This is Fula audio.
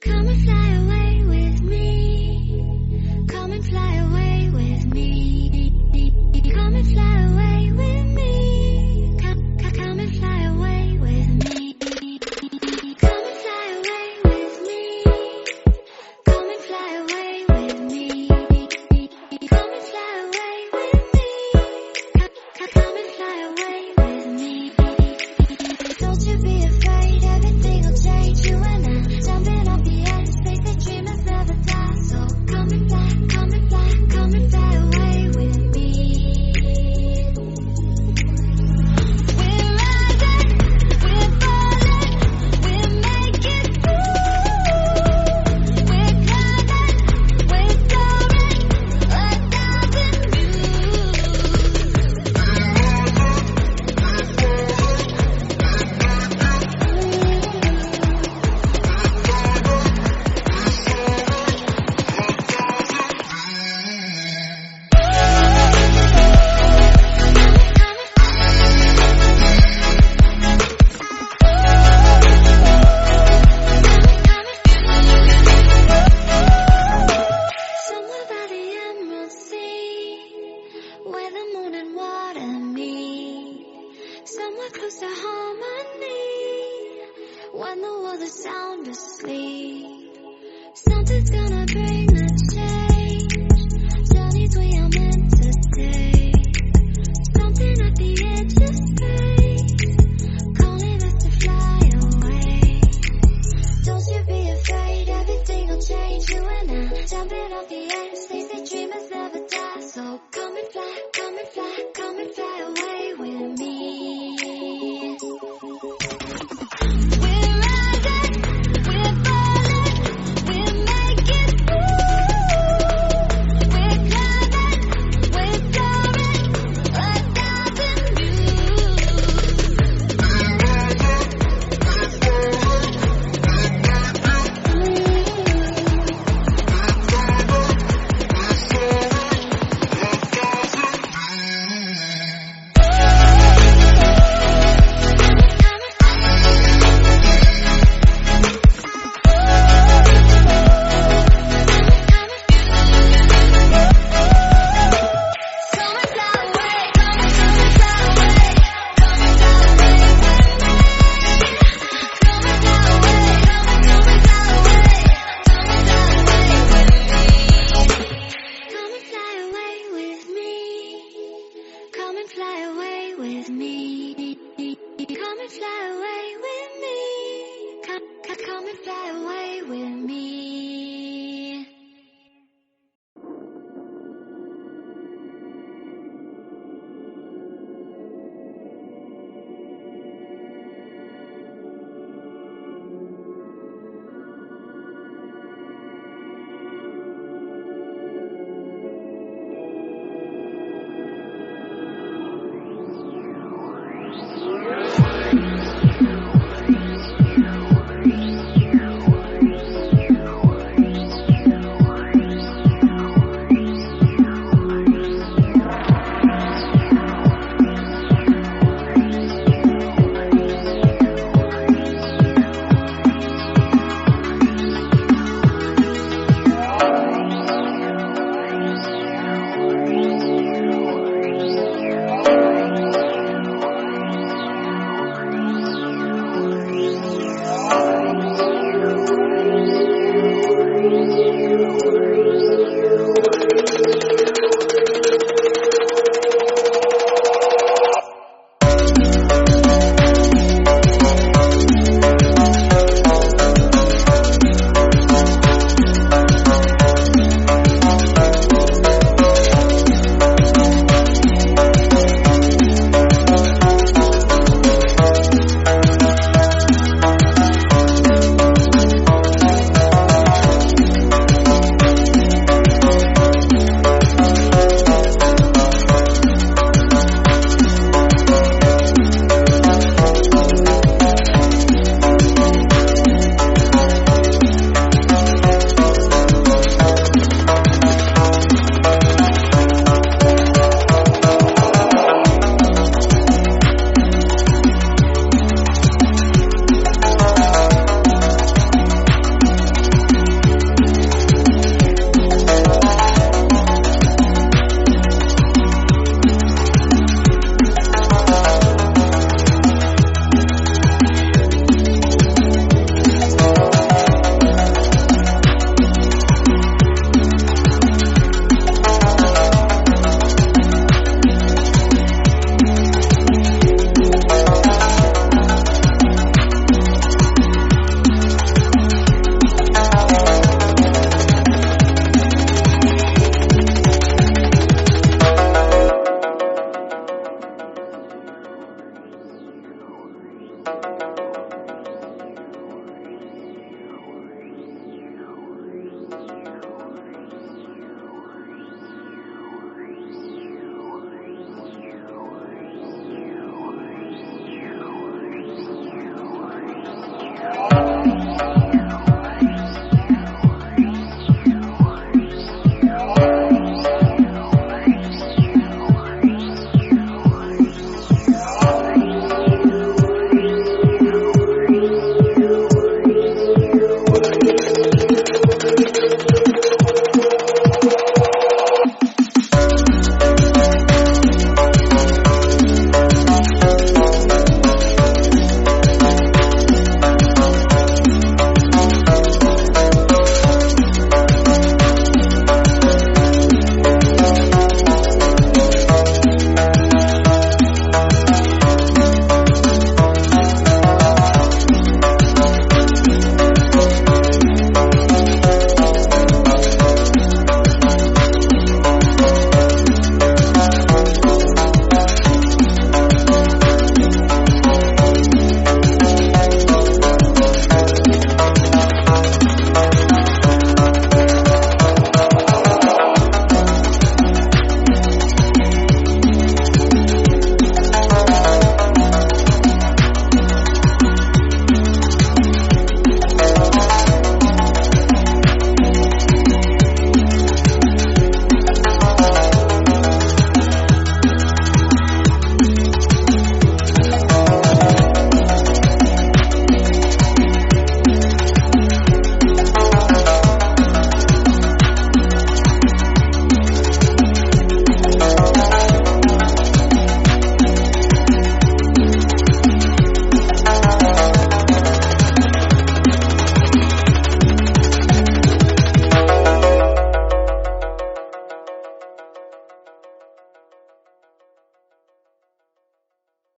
Come and fly away with me. Come and fly away with me. Come and fly away with me. Come and fly away with me. Come and fly away with me. Come and fly away with me. Come and fly away with me. Come and fly away with me. Don't you be afraid, everything will change. You and I jumping off the edge. They say dreamers never die. So come and fly, come and fly, come and fly away with me. We're rising, we're falling, we're making through. We're climbing, we're soaring, 1,000 Somewhere by the Emerald Sea, where the moon and water meet. Somewhere close to harmony, when the world is sound asleep. Something's gonna bring the change, journeys we are meant to take. Something at the edge of space, calling us to fly away. Don't you be afraid, everything will change. You and I jumping off the edge. They say dreamers never die. So come and fly, come and fly, come and fly away with me. We're rising, we're falling, we're making through. We're climbing, we're soaring, 1,000 Come and fly away with me. Come and fly away with me. Come and fly away with me.